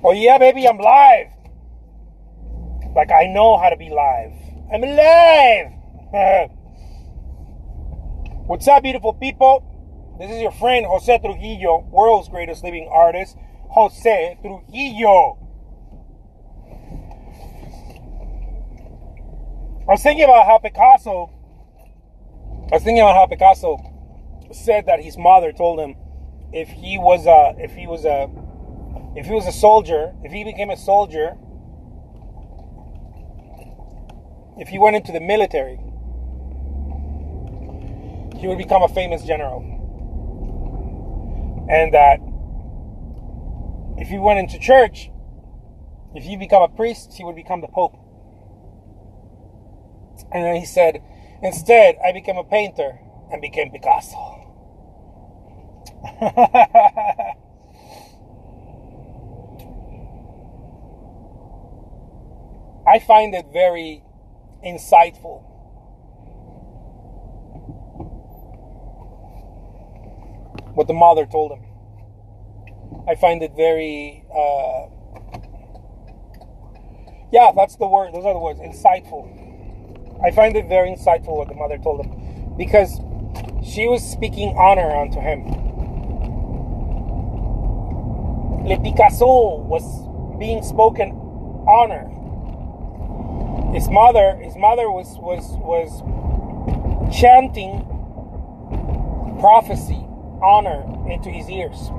Oh yeah, baby, I'm live. Like I know how to be live. I'm alive. What's up, beautiful people? This is your friend Jose Trujillo, world's greatest living artist, Jose Trujillo. I was thinking about how Picasso said that his mother told him if he became a soldier, if he went into the military, he would become a famous general. And that if he went into church, if he become a priest, he would become the Pope. And then he said, instead, I became a painter and became Picasso. I find it very insightful. What the mother told him. I find it very, that's the word. Those are the words. Insightful. I find it very insightful what the mother told him, because she was speaking honor unto him. Le Picasso was being spoken honor. His mother was chanting prophecy, honor into his ears.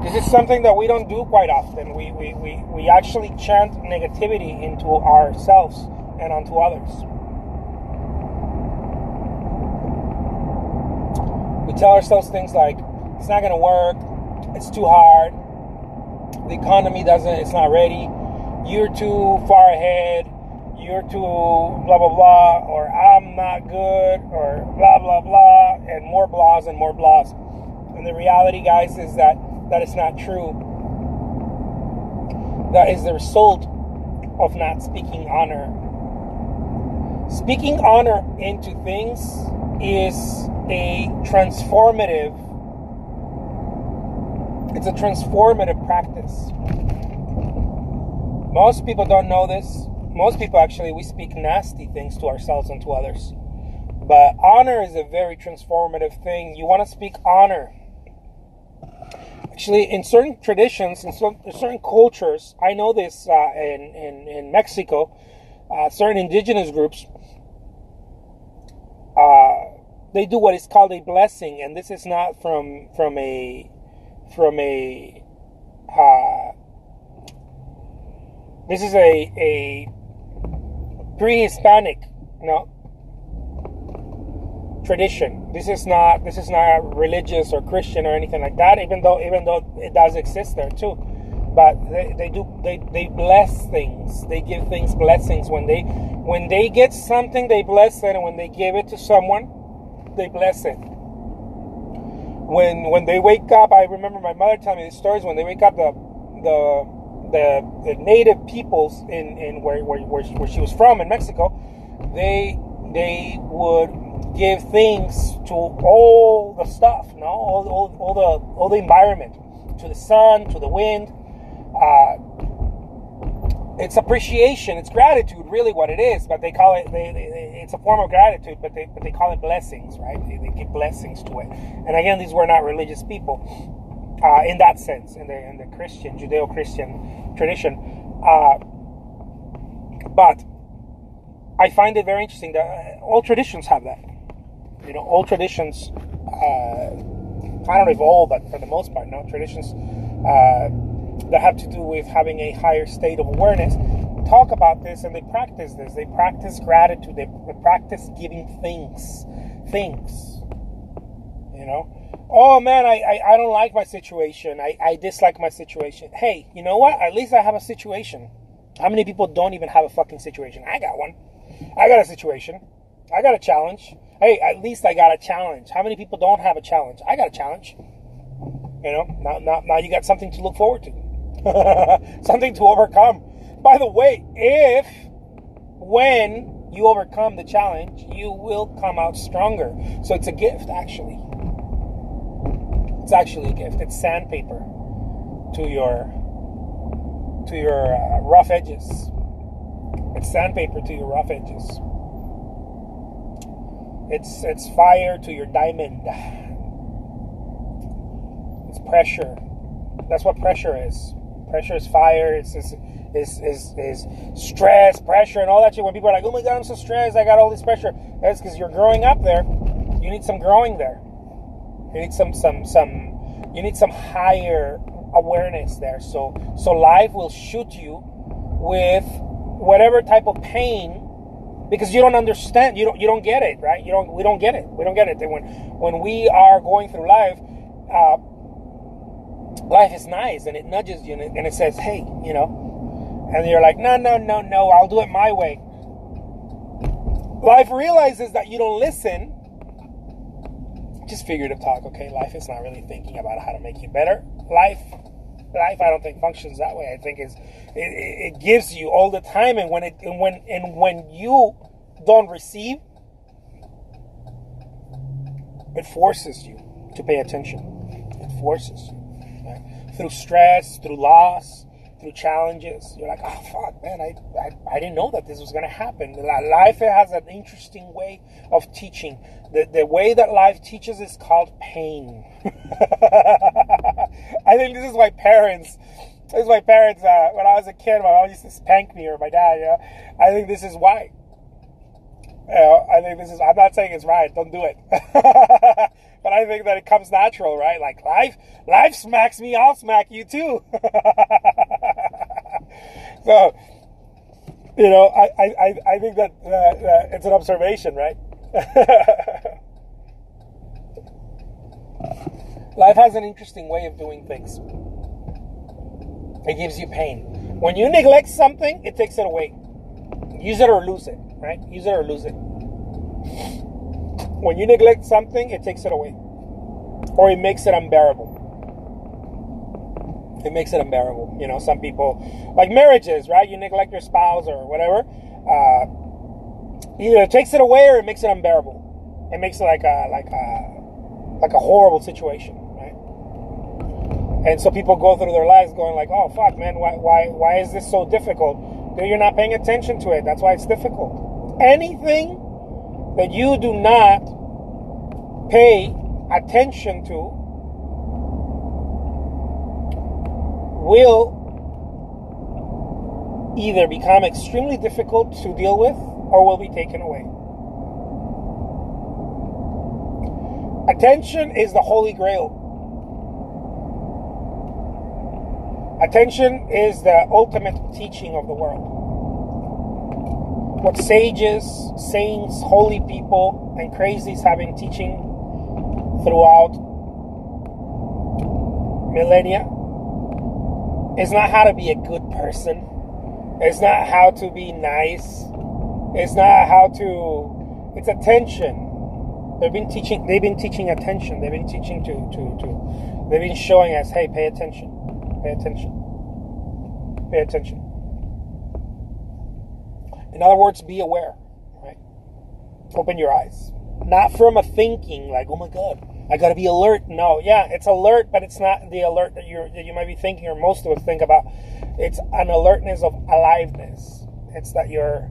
This is something that we don't do quite often. We actually chant negativity into ourselves and onto others. We tell ourselves things like, it's not going to work, it's too hard, the economy it's not ready, you're too far ahead, you're too blah blah blah, or I'm not good, or blah blah blah, and more blahs and more blahs. And the reality, guys, is that is not true. That is the result of not speaking honor. Speaking honor into things is a transformative practice. Most people don't know this. Most people, actually, we speak nasty things to ourselves and to others. But honor is a very transformative thing. You want to speak honor. Actually, in certain traditions, in certain cultures, I know this in Mexico, certain indigenous groups, they do what is called a blessing, and this is not from a this is a pre-Hispanic, tradition. This is not religious or Christian or anything like that, even though it does exist there too. But they bless things. They give things blessings. When they get something, they bless it, and when they give it to someone, they bless it. When they wake up, I remember my mother telling me these stories. When they wake up, the native peoples in where she was from in Mexico, they would give things to all the stuff, all the environment, to the sun, to the wind. It's appreciation, it's gratitude, really what it is. But they call it it's a form of gratitude, but they call it blessings, right? They give blessings to it. And again, these were not religious people in that sense, in the Christian, Judeo-Christian tradition. But I find it very interesting that all traditions have that. All traditions, I don't know if all, but for the most part, traditions that have to do with having a higher state of awareness talk about this, and they practice this. They practice gratitude. They practice giving things. Oh man, I don't like my situation. I dislike my situation. Hey, you know what? At least I have a situation. How many people don't even have a fucking situation? I got one. I got a situation. I got a challenge. Hey, at least I got a challenge. How many people don't have a challenge? I got a challenge. Now you got something to look forward to. Something to overcome. By the way, when you overcome the challenge, you will come out stronger. So it's a gift, actually. It's actually a gift. It's sandpaper. to your rough edges. It's sandpaper to your rough edges. It's fire to your diamond. It's pressure. That's what pressure is. Pressure is fire. Is stress, pressure, and all that shit. When people are like, "Oh my God, I'm so stressed. I got all this pressure." That's because you're growing up there. You need some growing there. You need some. You need some higher awareness there. So life will shoot you with whatever type of pain, because you don't understand. You don't get it, right? We don't get it. We don't get it. When we are going through life, life is nice and it nudges you and it says, "Hey, and you're like, no, I'll do it my way." Life realizes that you don't listen. Just figurative talk, okay? Life is not really thinking about how to make you better. Life, I don't think functions that way. I think it gives you all the time, and when you don't receive, it forces you to pay attention. It forces you, right? Through stress, through loss, through challenges. You're like, "Oh fuck, man! I didn't know that this was gonna happen." Life has an interesting way of teaching. The way that life teaches is called pain. I think this is why parents. When I was a kid, my mom used to spank me, or my dad. I think this is why. I think this is. I'm not saying it's right. Don't do it. But I think that it comes natural, right? Like life smacks me, I'll smack you too. So, I think that it's an observation, right? Life has an interesting way of doing things. It gives you pain. When you neglect something, it takes it away. Use it or lose it, right? Use it or lose it. When you neglect something, it takes it away. Or it makes it unbearable. It makes it unbearable. Some people, like marriages, right? You neglect your spouse or whatever. Either it takes it away or it makes it unbearable. It makes it like a horrible situation, right? And so people go through their lives going like, "Oh fuck, man, why is this so difficult?" Dude, you're not paying attention to it. That's why it's difficult. Anything that you do not pay attention to will either become extremely difficult to deal with or will be taken away. Attention is the holy grail. Attention is the ultimate teaching of the world. What sages, saints, holy people, and crazies have been teaching throughout millennia is not how to be a good person. It's not how to be nice. It's not how to. It's attention. They've been teaching attention. They've been teaching to. They've been showing us, hey, pay attention. Pay attention. Pay attention. In other words, be aware, right? Open your eyes. Not from a thinking like, "Oh my God, I gotta be alert." No, yeah, it's alert, but it's not the alert that you might be thinking, or most of us think about. It's an alertness of aliveness. It's that you're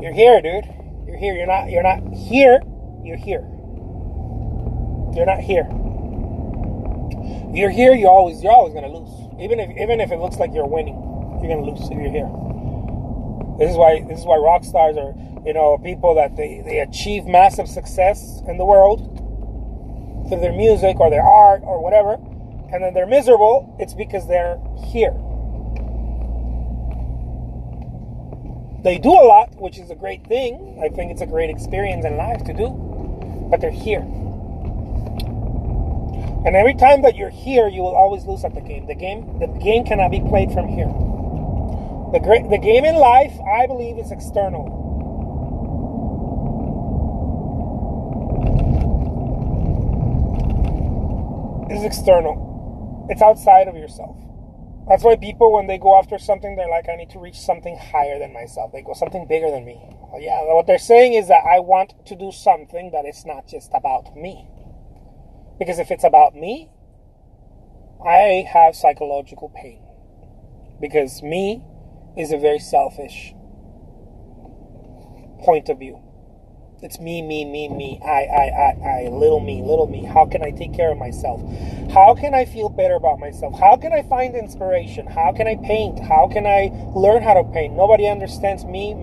here, dude. You're here. You're not here. You're here. You're not here. If you're here, you're always gonna lose. Even if it looks like you're winning, you're gonna lose if you're here. This is why rock stars are, people that they achieve massive success in the world through their music or their art or whatever, and then they're miserable. It's because they're here. They do a lot, which is a great thing. I think it's a great experience in life to do, but they're here. And every time that you're here, you will always lose at the game. The game cannot be played from here. The game in life, I believe, is external. It's external. It's outside of yourself. That's why people, when they go after something, they're like, "I need to reach something higher than myself." They go, "Something bigger than me." Well, yeah, what they're saying is that I want to do something that is not just about me. Because if it's about me, I have psychological pain because me is a very selfish point of view. It's me, little me. How can I take care of myself? How can I feel better about myself? How can I find inspiration? How can I paint? How can I learn how to paint? Nobody understands me.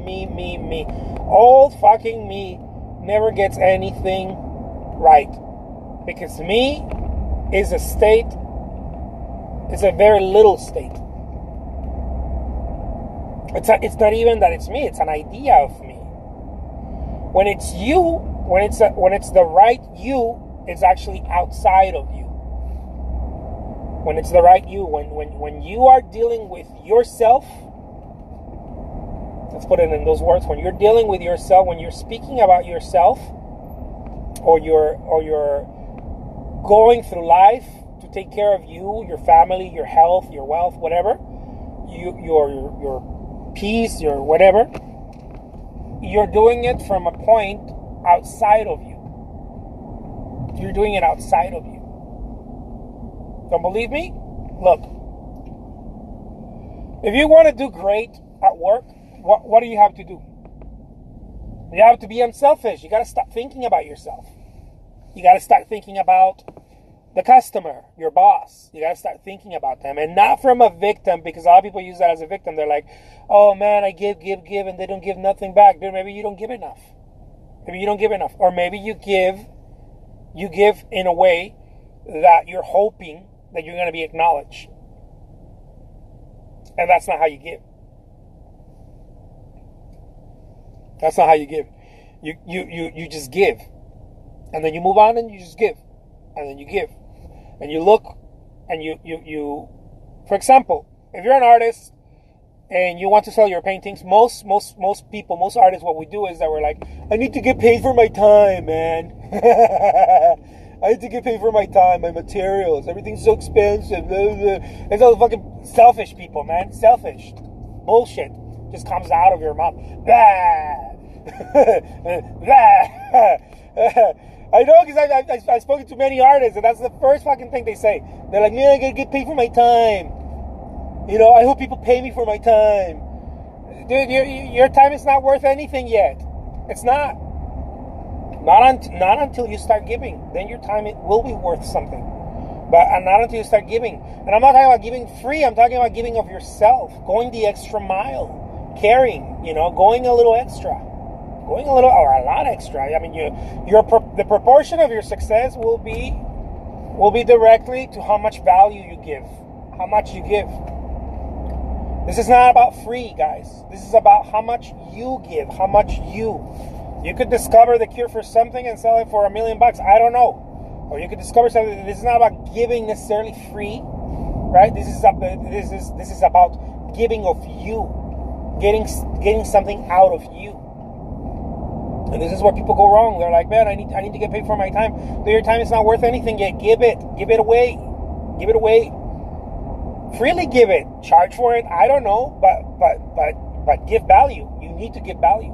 Old fucking me never gets anything right. Because me is a state, it's a very little state. It's not even that it's me, it's an idea of me. When it's you, when it's the right you, it's actually outside of you. When it's the right you, when you are dealing with yourself, let's put it in those words, when you're dealing with yourself, when you're speaking about yourself, or you're going through life to take care of you, your family, your health, your wealth, whatever, your peace, your whatever, you're doing it from a point outside of you. You're doing it outside of you. Don't believe me? Look. If you want to do great at work, what do you have to do? You have to be unselfish. You got to stop thinking about yourself. You got to start thinking about the customer, your boss. You got to start thinking about them, and not from a victim, because a lot of people use that as a victim. They're like, oh man, I give, and they don't give nothing back. Dude, maybe you don't give enough. Maybe you don't give enough. Or maybe you give in a way that you're hoping that you're going to be acknowledged. And that's not how you give. That's not how you give. You just give. And then you move on and you just give. And then you give. And you look and you for example, if you're an artist and you want to sell your paintings, most people, most artists, what we do is that we're like, I need to get paid for my time, man. I need to get paid for my time, my materials. Everything's so expensive. It's all fucking selfish people, man. Selfish. Bullshit just comes out of your mouth. I know, because I've spoken to many artists, and that's the first fucking thing they say. They're like, man, I gotta get paid for my time. You know, I hope people pay me for my time. Dude, your time is not worth anything yet. It's not. Not until you start giving. Then your time will be worth something. But not until you start giving. And I'm not talking about giving free. I'm talking about giving of yourself. Going the extra mile. Caring, going a little extra. Going a little, or a lot extra. I mean, the proportion of your success will be directly to how much value you give. How much you give. This is not about free, guys. This is about how much you give. How much you could discover the cure for something and sell it for $1 million. I don't know. Or you could discover something. This is not about giving necessarily free, right? This is about giving of you, getting something out of you. And this is where people go wrong. They're like, man, I need to get paid for my time. But your time is not worth anything yet. Give it away. Give it away. Freely give it. Charge for it. I don't know, but give value. You need to give value.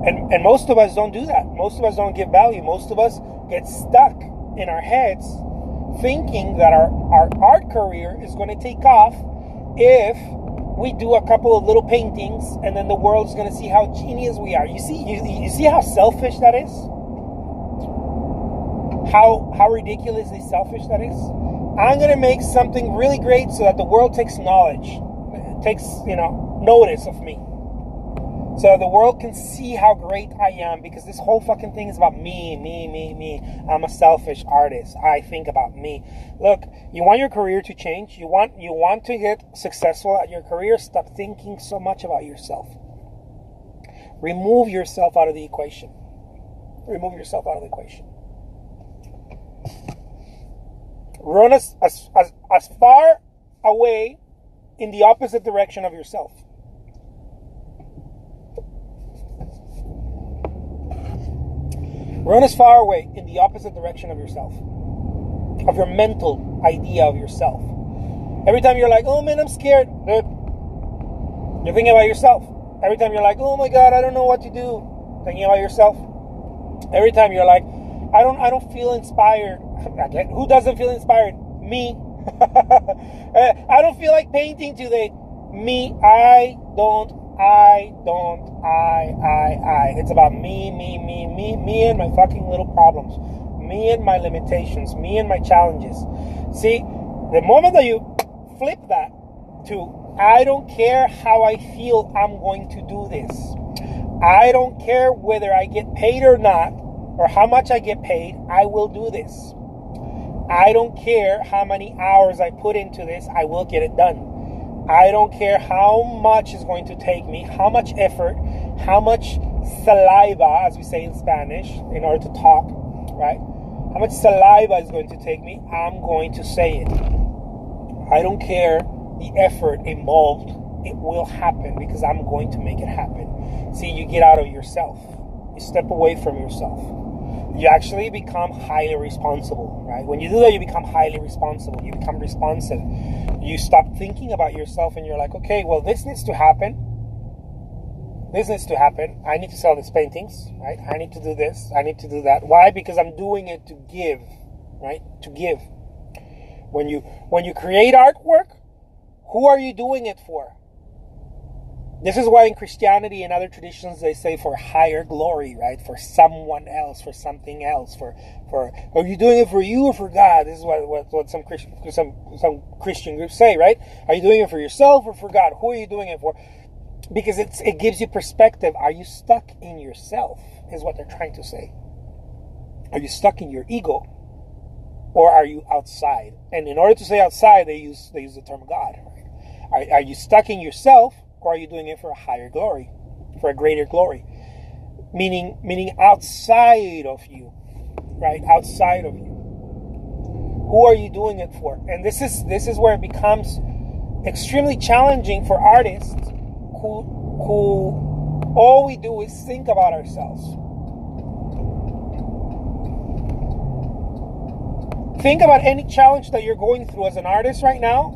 And most of us don't do that. Most of us don't give value. Most of us get stuck in our heads thinking that our art career is going to take off if we do a couple of little paintings and then the world's going to see how genius we are. You see how selfish that is? How ridiculously selfish that is? I'm going to make something really great so that the world takes notice of me. So the world can see how great I am, because this whole fucking thing is about me. I'm a selfish artist. I think about me. Look, you want your career to change? You want to get successful at your career? Stop thinking so much about yourself. Remove yourself out of the equation. Remove yourself out of the equation. Run as far away in the opposite direction of yourself. Run as far away in the opposite direction of yourself. Of your mental idea of yourself. Every time you're like, oh man, I'm scared, dude, you're thinking about yourself. Every time you're like, oh my God, I don't know what to do, thinking about yourself. Every time you're like, I don't feel inspired. Who doesn't feel inspired? Me. I don't feel like painting today. Me, I don't. It's about me and my fucking little problems. Me and my limitations. Me and my challenges. See, the moment that you flip that to, I don't care how I feel, I'm going to do this. I don't care whether I get paid or not, or how much I get paid, I will do this. I don't care how many hours I put into this, I will get it done. I don't care how much it's going to take me, how much effort, how much saliva, as we say in Spanish, in order to talk, right? How much saliva is going to take me, I'm going to say it. I don't care the effort involved, it will happen because I'm going to make it happen. See, you get out of yourself. You step away from yourself. You actually become highly responsible, right? When you do that, you become highly responsible. You become responsive. You stop thinking about yourself and you're like, okay, well, this needs to happen. This needs to happen. I need to sell these paintings, right? I need to do this. I need to do that. Why? Because I'm doing it to give, right? To give. When you create artwork, who are you doing it for? This is why in Christianity and other traditions they say for higher glory, right? For someone else, for something else, for are you doing it for you or for God? This is what some Christian groups say, right? Are you doing it for yourself or for God? Who are you doing it for? Because it gives you perspective. Are you stuck in yourself? Is what they're trying to say. Are you stuck in your ego? Or are you outside? And in order to say outside, they use the term God. Right? Are you stuck in yourself? Or are you doing it for a higher glory, for a greater glory? Meaning outside of you, right? Outside of you. Who are you doing it for? And this is where it becomes extremely challenging for artists who all we do is think about ourselves. Think about any challenge that you're going through as an artist right now,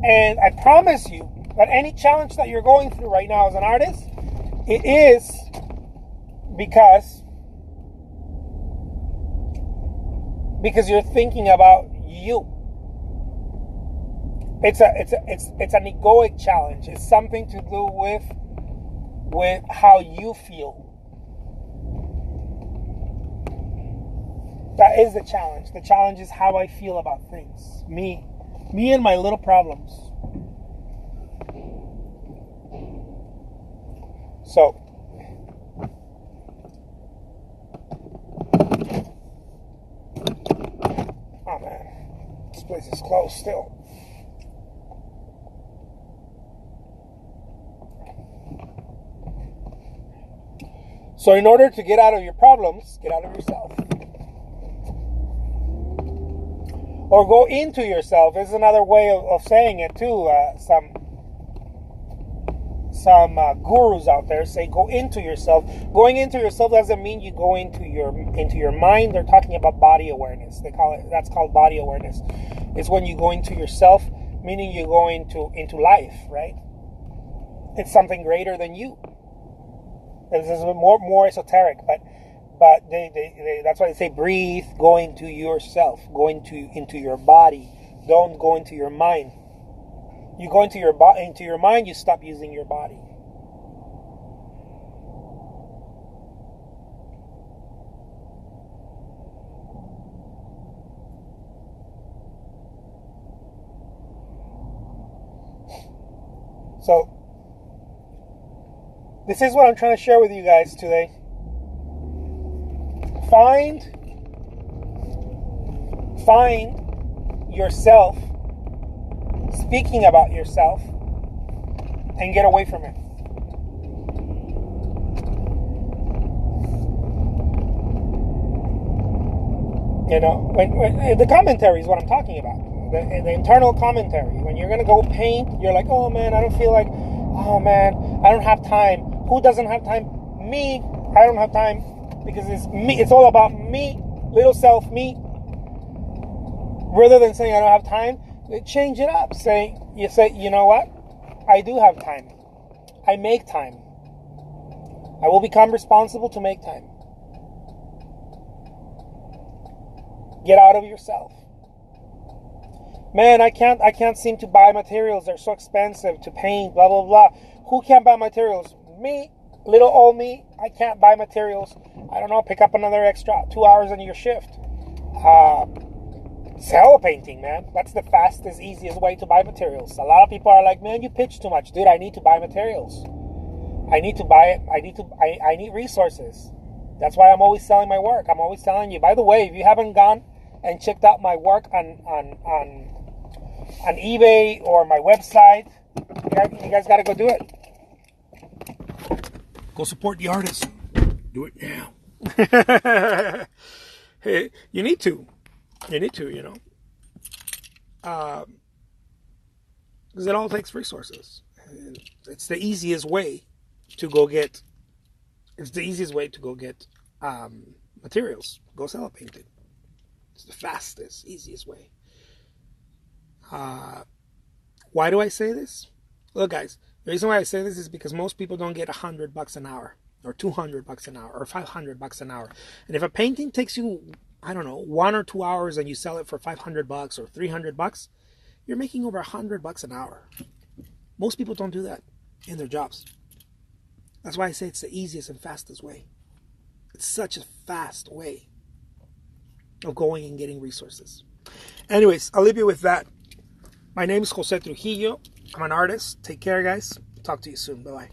and I promise you, but any challenge that you're going through right now as an artist, it is because you're thinking about you. It's an egoic challenge. It's something to do with how you feel. That is the challenge. The challenge is how I feel about things. Me and my little problems. So, oh man, this place is closed still. So in order to get out of your problems, get out of yourself. Or go into yourself is another way of saying it too. Some gurus out there say go into yourself. Going into yourself doesn't mean you go into your mind. They're talking about body awareness. That's called body awareness. It's when you go into yourself, meaning you go into life, right? It's something greater than you. This is more esoteric, but they that's why they say breathe, go into yourself, go into your body. Don't go into your mind. You go into your mind, you stop using your body. So, this is what I'm trying to share with you guys today. Find yourself speaking about yourself and get away from it. You know, when the commentary is what I'm talking about. The internal commentary. When you're going to go paint, you're like, oh man, I don't feel like, oh man, I don't have time. Who doesn't have time? Me. I don't have time because it's me. It's all about me, little self, me. Rather than saying I don't have time, change it up. You say, you know what? I do have time. I make time. I will become responsible to make time. Get out of yourself. Man, I can't seem to buy materials. They're so expensive to paint, blah, blah, blah. Who can't buy materials? Me, little old me. I can't buy materials. I don't know, pick up another extra 2 hours on your shift. Sell painting, man. That's the fastest, easiest way to buy materials. A lot of people are like, man, you pitch too much. Dude, I need to buy materials. I need to buy it. I need resources. That's why I'm always selling my work. I'm always telling you. By the way, if you haven't gone and checked out my work on eBay or my website, you guys got to go do it. Go support the artist. Do it now. Hey, you need to. You need to, you know. Because it all takes resources. It's the easiest way to go get. It's the easiest way to go get materials. Go sell a painting. It's the fastest, easiest way. Why do I say this? Look, guys, the reason why I say this is because most people don't get $100 an hour, or $200 an hour, or $500 an hour. And if a painting takes you, I don't know, 1 or 2 hours, and you sell it for $500 or $300, you're making over $100 an hour. Most people don't do that in their jobs. That's why I say it's the easiest and fastest way. It's such a fast way of going and getting resources. Anyways, I'll leave you with that. My name is Jose Trujillo. I'm an artist. Take care, guys. Talk to you soon. Bye-bye.